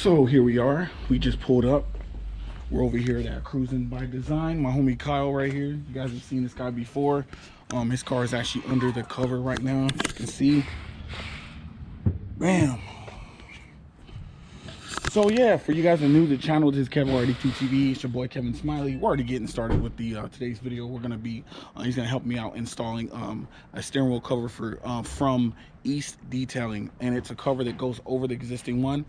So here we are. We just pulled up. We're over here at Cruising by Design. My homie Kyle right here. You guys have seen this guy before. His car is actually under the cover right now. As you can see. Bam. So yeah, for you guys that are new to the channel, this is Kevin82 TV. It's your boy Kevin Smiley. We're already getting started with the today's video. We're gonna be he's gonna help me out installing a steering wheel cover for from East Detailing, and it's a cover that goes over the existing one.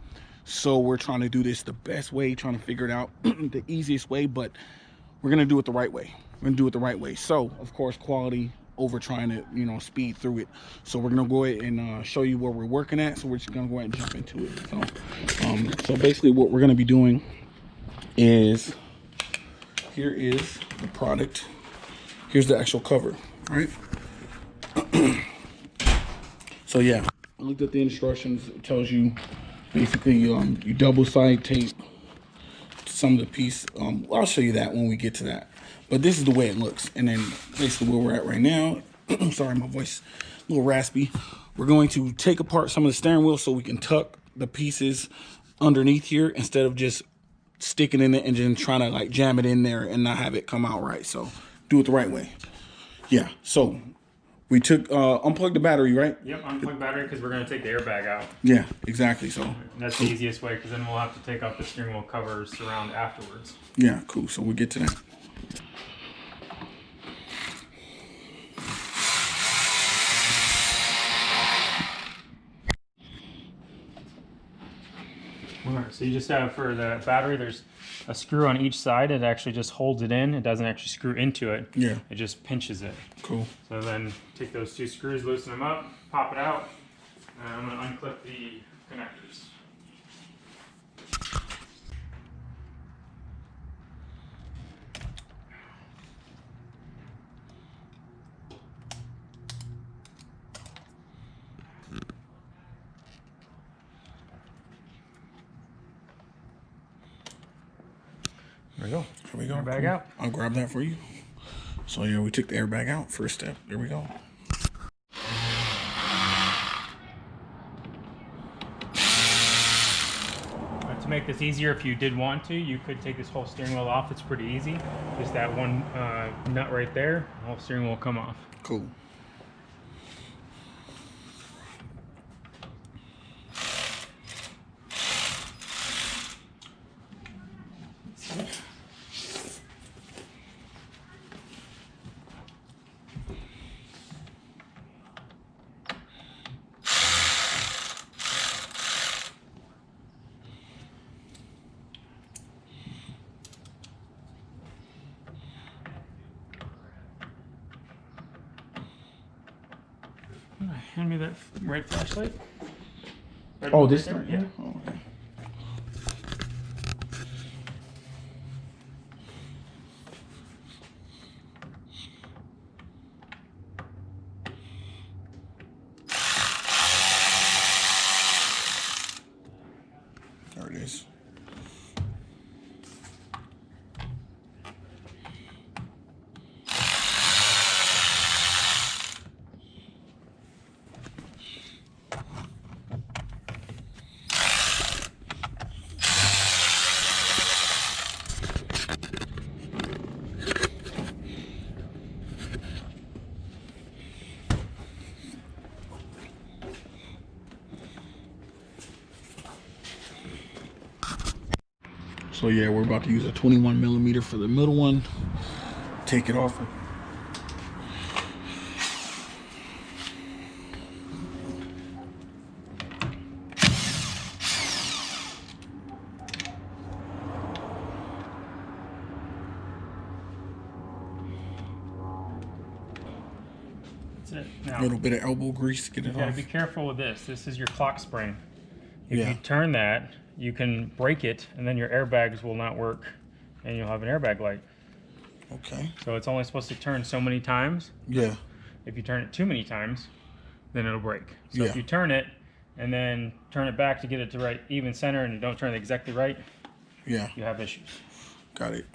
So we're trying to do this the best way, trying to figure it out the easiest way, but we're gonna do it the right way. We're gonna do it the right way. So of course, quality over trying to, you know, speed through it. So we're gonna go ahead and show you where we're working at. So we're just gonna go ahead and jump into it. So basically what we're gonna be doing is, here is the product. Here's the actual cover, right? So yeah, I looked at the instructions. It tells you basically you double side tape some of the piece. I'll show you that when we get to that. But this is the way it looks. And then basically where we're at right now, sorry, my voice a little raspy. We're going to take apart some of the steering wheel so we can tuck the pieces underneath here instead of just sticking in it and then trying to like jam it in there and not have it come out right. So do it the right way. Yeah, so we took, unplugged the battery, right? Yep, unplug battery because we're going to take the airbag out. Yeah, exactly. So and that's the easiest way because then we'll have to take off the steering wheel covers surround afterwards. Yeah, cool. So we'll get to that. Alright, so you just have for the battery, there's a screw on each side. It actually just holds it in. It doesn't actually screw into it. Yeah. It just pinches it. Cool. So then take those two screws, loosen them up, pop it out, and I'm going to unclip the connectors. There we go. There we go. Airbag cool. out. I'll grab that for you. So yeah, we took the airbag out. First step. There we go. To make this easier, if you did want to, you could take this whole steering wheel off. It's pretty easy. Just that one nut right there, the whole steering wheel will come off. Cool. Hand me that red flashlight. Red Oh, this right one? there? Yeah. Oh, okay. There it is. So yeah, we're about to use a 21mm for the middle one. Take it off. That's it. Now, A little bit of elbow grease, get it you gotta off. be careful with this. This is your clock spring. If Yeah. you turn that, you can break it, and then your airbags will not work, and you'll have an airbag light. Okay. So it's only supposed to turn so many times. Yeah. If you turn it too many times, then it'll break. So Yeah. if you turn it and then turn it back to get it to right even center, and you don't turn it exactly right, Yeah. you have issues. Got it.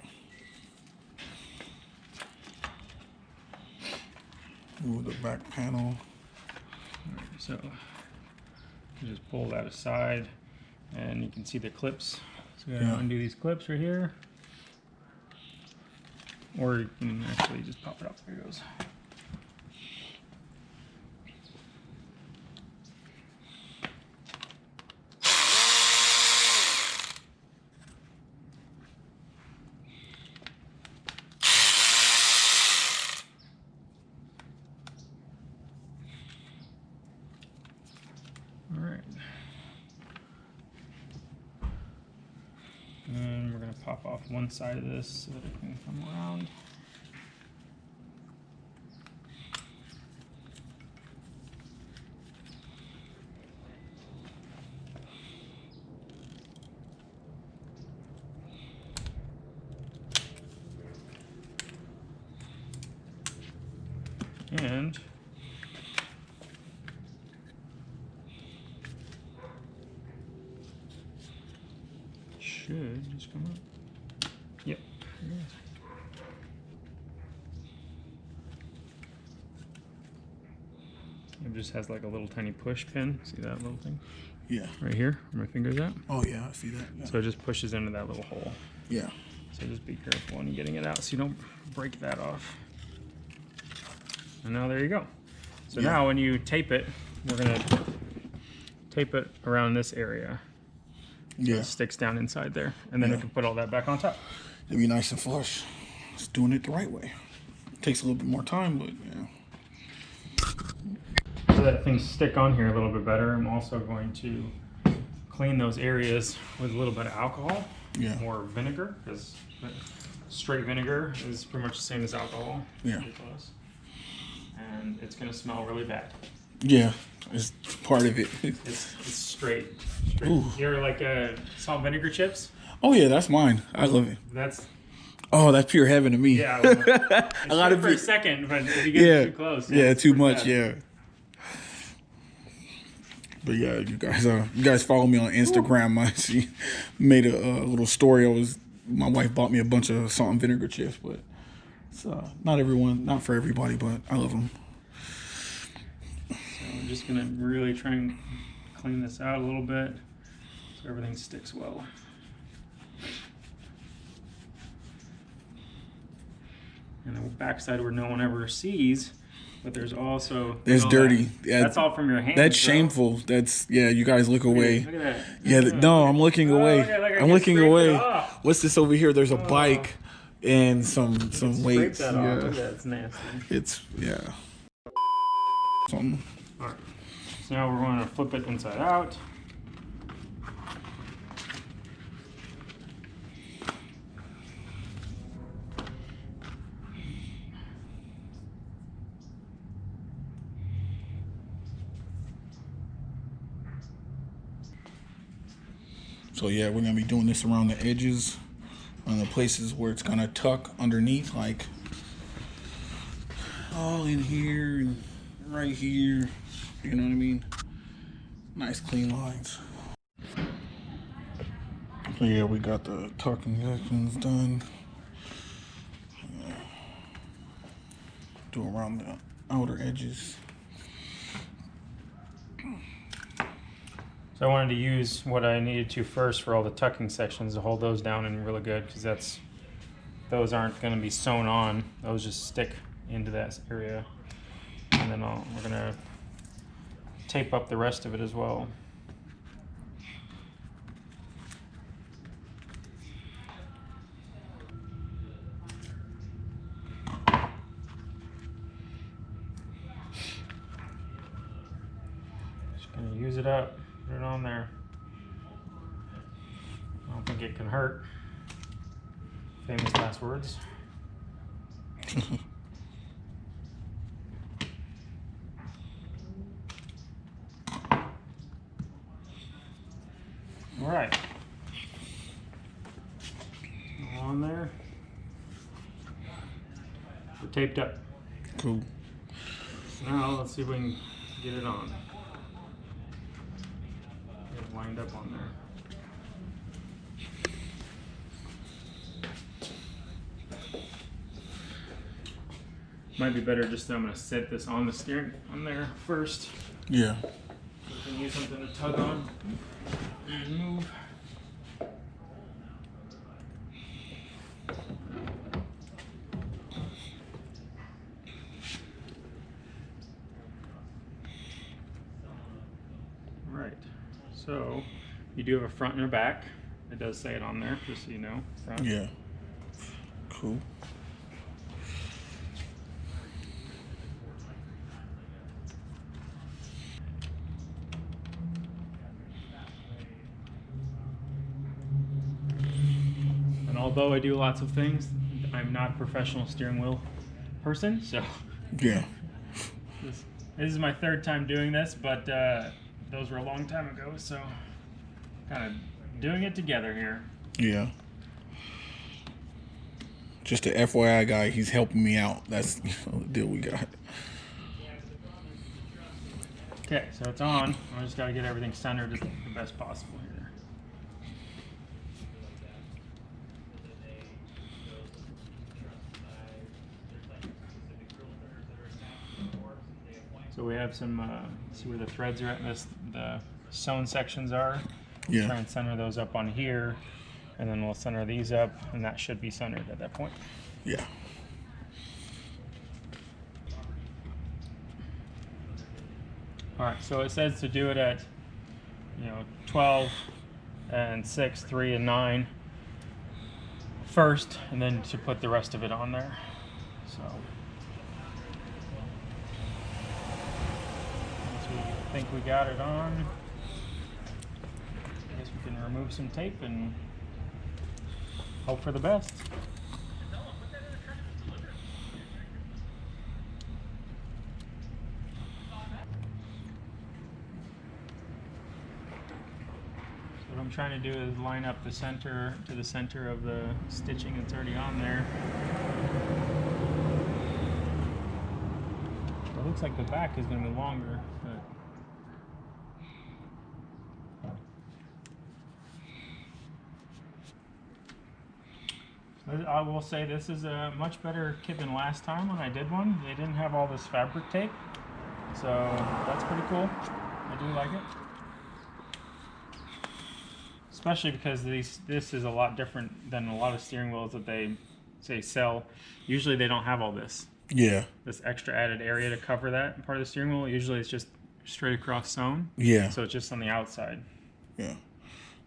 Move the back panel. So you just pull that aside, And you can see the clips. So we're gonna undo these clips right here. Or you can actually just pop it up. There it goes. All right. And we're going to pop off one side of this so that it can come around. And should just come up. Yep. It just has like a little tiny push pin. See that little thing? Yeah. Right here, where my finger's at. Oh yeah, I see that. Yeah. So it just pushes into that little hole. Yeah. So just be careful when you're getting it out so you don't break that off. And now there you go. So now when you tape it, we're gonna tape it around this area. So it sticks down inside there. And then we can put all that back on top. It'll be nice and flush. It's doing it the right way. It takes a little bit more time, but So that things stick on here a little bit better, I'm also going to clean those areas with a little bit of alcohol or vinegar, because straight vinegar is pretty much the same as alcohol. Yeah. And it's going to smell really bad. Yeah, it's part of it. It's straight. You're like salt and vinegar chips? Oh yeah, that's mine. I love it. That's pure heaven to me. Yeah. Well, a lot of for a second, but if you get too close. Yeah, too much. Bad. Yeah. But yeah, you guys follow me on Instagram. I made a little story. My wife bought me a bunch of salt and vinegar chips, but it's not for everybody, but I love them. So I'm just gonna really try and clean this out a little bit so everything sticks well. And the backside where no one ever sees. But there's also dirty. That's all from your hands. That's shameful. That's you guys look away. Look at that. Yeah, no, I'm looking away. I'm looking away. What's this over here? There's a bike and some weights. That off. Look at that. It's nasty. It's something. All right. So now we're going to flip it inside out. So yeah, we're gonna be doing this around the edges, on the places where it's gonna tuck underneath, like all in here and right here. You know what I mean? Nice clean lines. So yeah, we got the tucking sections done. Do around the outer edges. So I wanted to use what I needed to first for all the tucking sections to hold those down and really good, because those aren't going to be sewn on. Those just stick into that area. And then we're going to tape up the rest of it as well. Just going to use it up. Put it on there. I don't think it can hurt. Famous last words. All right. On there. We're taped up. Cool. So now let's see if we can get it on. Lined up on there. Might be better just I'm going to set this on the steering on there first. Yeah. So we can use something to tug on. And move. Right. So you do have a front and a back. It does say it on there, just so you know. Front. Yeah. Cool. And although I do lots of things, I'm not a professional steering wheel person, so Yeah. this is my third time doing this, but those were a long time ago, so kind of doing it together here. Yeah. Just a FYI guy, he's helping me out. That's the deal we got. Okay, so it's on. I just got to get everything centered the best possible here. So we have some, see where the threads are at, the sewn sections are. Yeah. Try and center those up on here, and then we'll center these up, and that should be centered at that point. Yeah. All right, so it says to do it at, 12 and 6, 3 and 9 first, and then to put the rest of it on there. So once we think we got it on, I guess we can remove some tape and hope for the best. What I'm trying to do is line up the center to the center of the stitching that's already on there. It looks like the back is going to be longer, but I will say this is a much better kit than last time when I did one. They didn't have all this fabric tape, so that's pretty cool. I do like it. Especially because this is a lot different than a lot of steering wheels that they say sell. Usually they don't have all this. Yeah. This extra added area to cover that part of the steering wheel. Usually it's just straight across sewn. Yeah. So it's just on the outside. Yeah.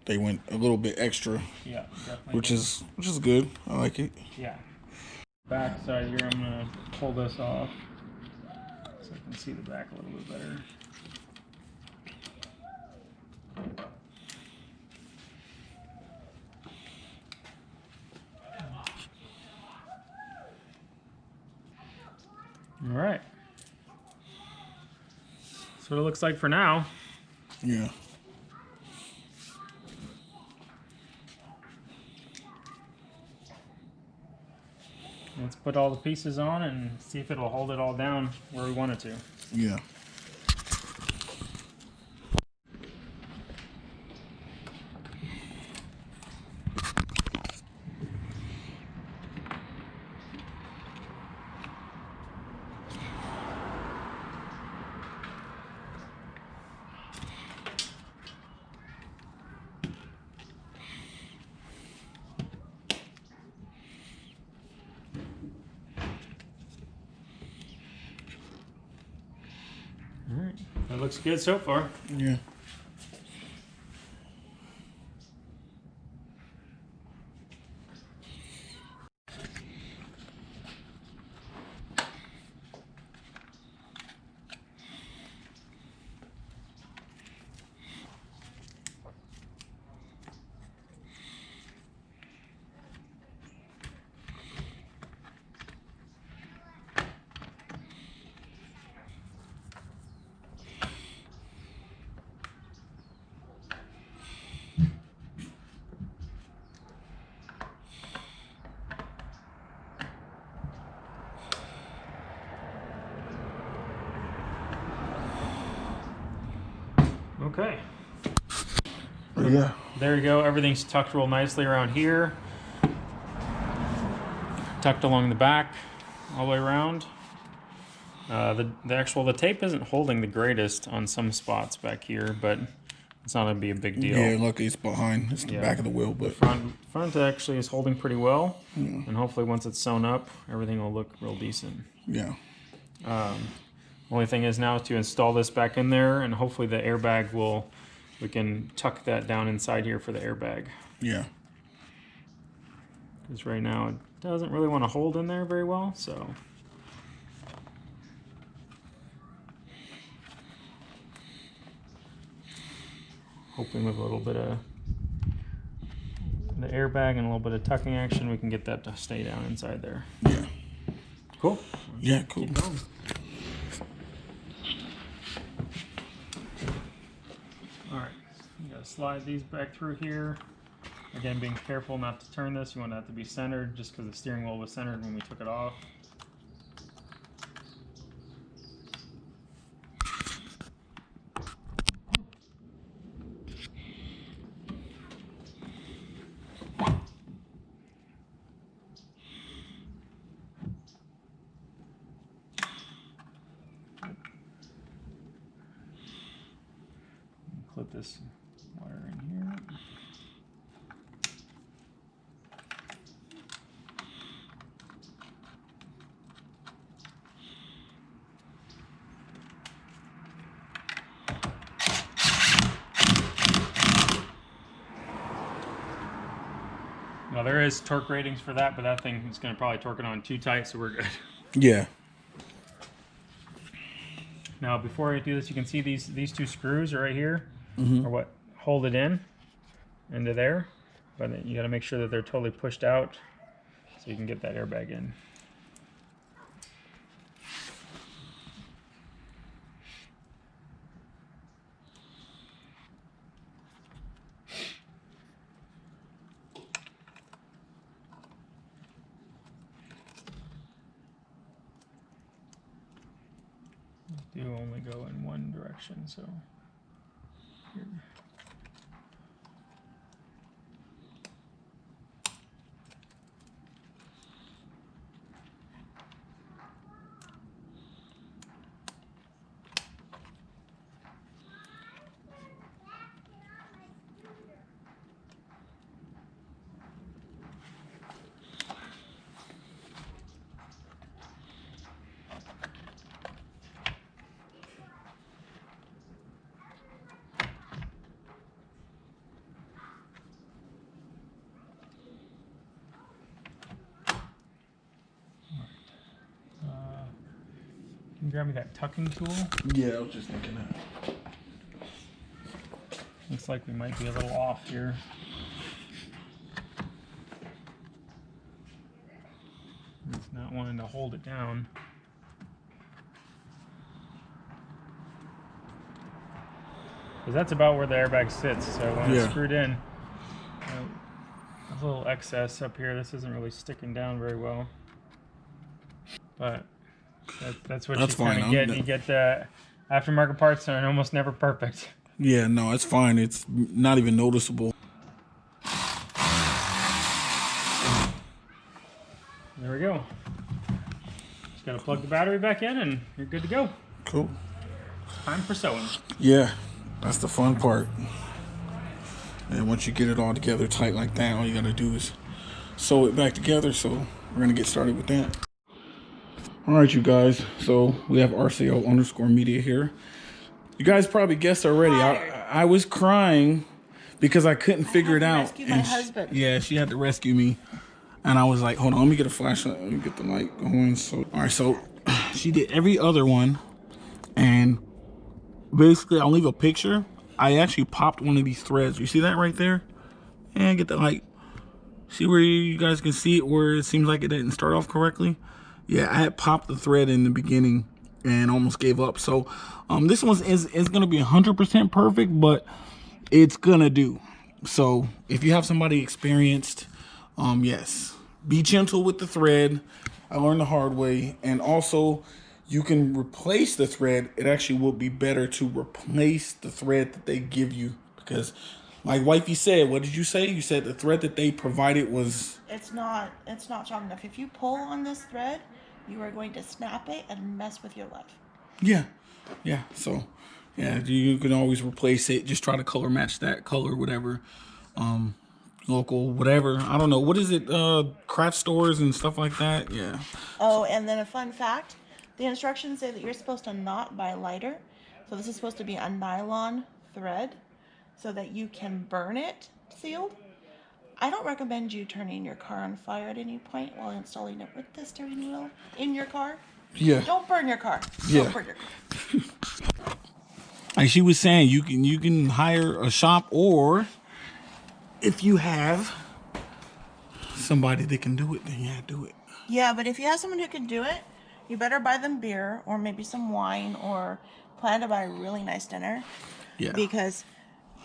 They went a little bit extra. Yeah, definitely. Which is good. I like it. Yeah. Back side here, I'm gonna pull this off so I can see the back a little bit better. All right. That's what it looks like for now. Yeah. Let's put all the pieces on and see if it'll hold it all down where we want it to. Yeah. All right, that looks good so far. Yeah. Okay. Yeah. There you go. Everything's tucked real nicely around here. Tucked along the back, all the way around. The tape isn't holding the greatest on some spots back here, but it's not gonna be a big deal. Yeah, luckily it's behind. It's the back of the wheel, but front actually is holding pretty well, and hopefully once it's sewn up, everything will look real decent. Yeah. Only thing is now to install this back in there, and hopefully the airbag we can tuck that down inside here for the airbag. Yeah. Because right now it doesn't really want to hold in there very well, so. Hoping with a little bit of the airbag and a little bit of tucking action, we can get that to stay down inside there. Yeah. Cool. Yeah, cool. All right, you gotta slide these back through here. Again, being careful not to turn this. You want that to be centered just because the steering wheel was centered when we took it off. Clip this wire in here. Now there is torque ratings for that, but that thing is going to probably torque it on too tight, so we're good. Yeah. Now before I do this, you can see these two screws are right here, are what hold it in into there. But you got to make sure that they're totally pushed out so you can get that airbag in. Do only go in one direction, so here. Can you grab me that tucking tool? Yeah, I was just thinking that. Looks like we might be a little off here. It's not wanting to hold it down. Because that's about where the airbag sits. So when it's screwed in, a little excess up here. This isn't really sticking down very well. But that's what you kind of get. You get the aftermarket parts are almost never perfect. Yeah, no, it's fine. It's not even noticeable. There we go. Just gotta plug the battery back in and you're good to go. Cool. Time for sewing. Yeah, that's the fun part. And once you get it all together tight like that, all you gotta do is sew it back together. So we're gonna get started with that. All right, you guys. So we have RCO_media here. You guys probably guessed already. I was crying because I couldn't figure it out. Rescue my husband. Yeah, she had to rescue me. And I was like, hold on, let me get a flashlight. Let me get the light going. So, all right, so she did every other one. And basically, I'll leave a picture. I actually popped one of these threads. You see that right there? And get the light. See where you guys can see it where it seems like it didn't start off correctly? Yeah, I had popped the thread in the beginning and almost gave up. So this one is going to be 100% perfect, but it's going to do. So if you have somebody experienced, yes, be gentle with the thread. I learned the hard way. And also, you can replace the thread. It actually will be better to replace the thread that they give you, because like wifey said, what did you say? You said the thread that they provided was... It's not strong enough. If you pull on this thread, you are going to snap it and mess with your life. Yeah. Yeah. So, Yeah, you can always replace it. Just try to color match that color, whatever. Local, whatever. I don't know. What is it? Craft stores and stuff like that. Yeah. Oh, and then a fun fact, the instructions say that you're supposed to not buy lighter. So this is supposed to be a nylon thread so that you can burn it sealed. I don't recommend you turning your car on fire at any point while installing it with the steering wheel in your car. Yeah. Don't burn your car. Yeah. Don't burn your car. Like she was saying, you can hire a shop, or if you have somebody that can do it, then yeah, do it. Yeah, but if you have someone who can do it, you better buy them beer or maybe some wine, or plan to buy a really nice dinner. Yeah. Because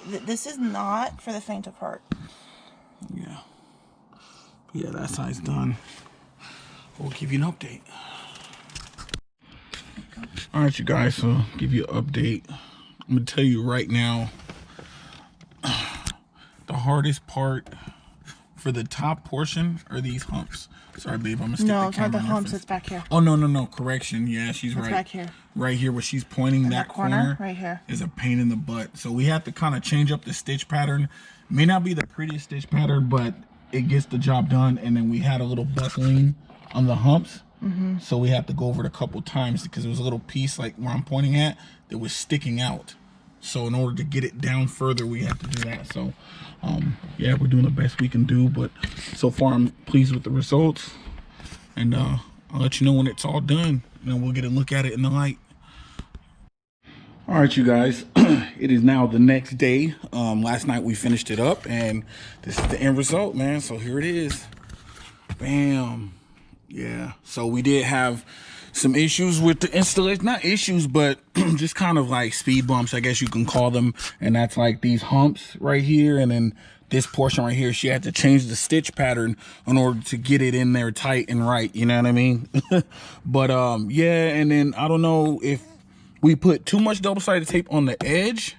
this is not for the faint of heart. Yeah. Yeah, that side's done. We'll give you an update. All right, you guys, so give you an update. I'm gonna tell you right now, the hardest part for the top portion are these humps. Sorry, babe, I'm gonna stick No, the it's not camera the in there humps, first. it's back here. Oh, no, correction. Yeah, she's right. It's back here. Right here where she's pointing, that corner right here. is a pain in the butt. So we have to kind of change up the stitch pattern. May not be the prettiest stitch pattern, but it gets the job done. And then we had a little buckling on the humps. So we have to go over it a couple times because there was a little piece like where I'm pointing at that was sticking out. So in order to get it down further, we have to do that. So yeah, we're doing the best we can do, but so far I'm pleased with the results. And I'll let you know when it's all done, and we'll get a look at it in the light. All right, you guys, it is now the next day. Last night we finished it up, and this is the end result, man. So here it is. Bam. Yeah, so we did have some issues with the installation. Not issues, but just kind of like speed bumps, I guess you can call them. And that's like these humps right here, and then this portion right here, she had to change the stitch pattern in order to get it in there tight and right, you know what I mean? But yeah, and then I don't know if we put too much double-sided tape on the edge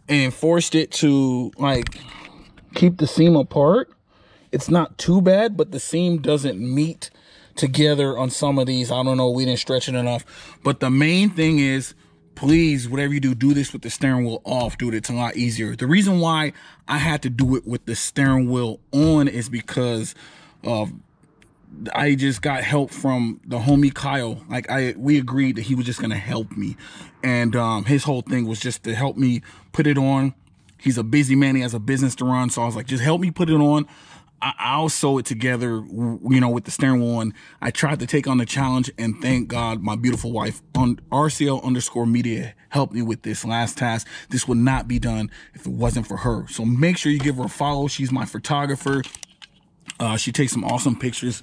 and forced it to like keep the seam apart. It's not too bad, but the seam doesn't meet together on some of these. I don't know, we didn't stretch it enough. But the main thing is, please, whatever you do, do this with the steering wheel off, dude. It's a lot easier. The reason why I had to do it with the steering wheel on is because I just got help from the homie Kyle. Like we agreed that he was just gonna help me, and his whole thing was just to help me put it on. He's a busy man, he has a business to run, so I was like, just help me put it on. I'll sew it together, you know, with the steering wheel on. I tried to take on the challenge, and thank God my beautiful wife on RCL_media helped me with this last task. This would not be done if it wasn't for her. So make sure you give her a follow. She's my photographer. She takes some awesome pictures.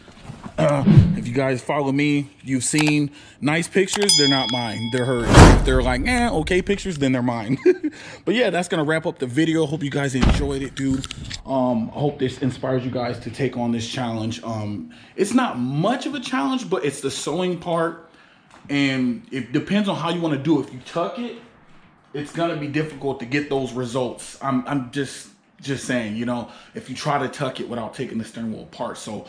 If you guys follow me, you've seen nice pictures. They're not mine, they're hers. If they're like okay pictures, then they're mine. But yeah, that's gonna wrap up the video. Hope you guys enjoyed it, dude. I hope this inspires you guys to take on this challenge. It's not much of a challenge, but it's the sewing part, and it depends on how you want to do it. If you tuck it, it's gonna be difficult to get those results. I'm just saying, you know, if you try to tuck it without taking the steering wheel apart. So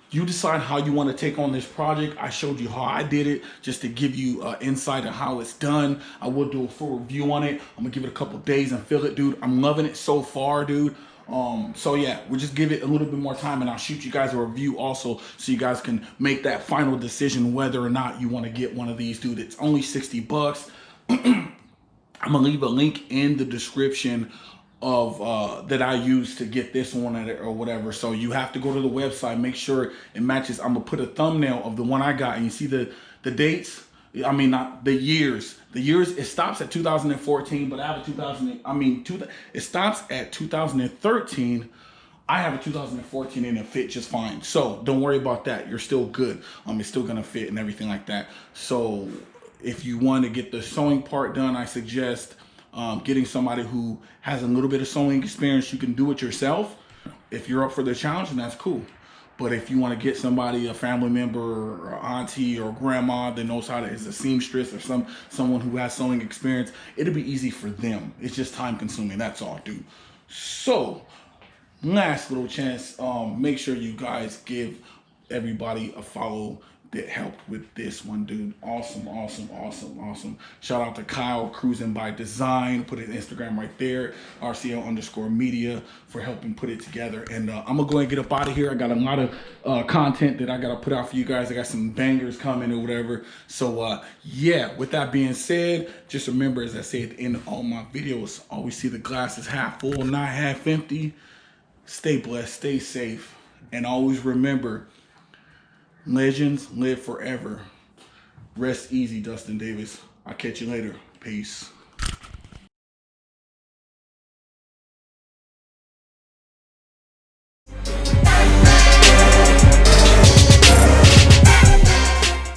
you decide how you want to take on this project. I showed you how I did it just to give you insight on how it's done. I will do a full review on it. I'm gonna give it a couple days and feel it, dude. I'm loving it so far, dude. So yeah, we'll just give it a little bit more time, and I'll shoot you guys a review also, so you guys can make that final decision whether or not you want to get one of these, dude. It's only 60 bucks. I'm gonna leave a link in the description of that I used to get this one at it or whatever. So you have to go to the website, make sure it matches. I'm gonna put a thumbnail of the one I got, and you see the dates. I mean, not the years. The years, it stops at 2014, but I have a it stops at 2013. I have a 2014 and it fit just fine. So don't worry about that. You're still good. It's still gonna fit and everything like that. So if you want to get the sewing part done, I suggest getting somebody who has a little bit of sewing experience. You can do it yourself. If you're up for the challenge, then that's cool. But if you want to get somebody, a family member or auntie or grandma that knows how to, is a seamstress or someone who has sewing experience, it'll be easy for them. It's just time consuming, that's all, dude. So last little chance, make sure you guys give everybody a follow. that helped with this one, dude. Awesome, awesome, awesome, awesome. Shout out to Kyle, Cruising by Design. Put his Instagram right there, RCL_media, for helping put it together. And I'm gonna go ahead and get up out of here. I got a lot of content that I gotta put out for you guys. I got some bangers coming or whatever. So yeah, with that being said, just remember, as I say at the end of all my videos, always see the glass is half full, not half empty. Stay blessed, stay safe, and always remember, legends live forever. Rest easy, Dustin Davis. I'll catch you later. Peace.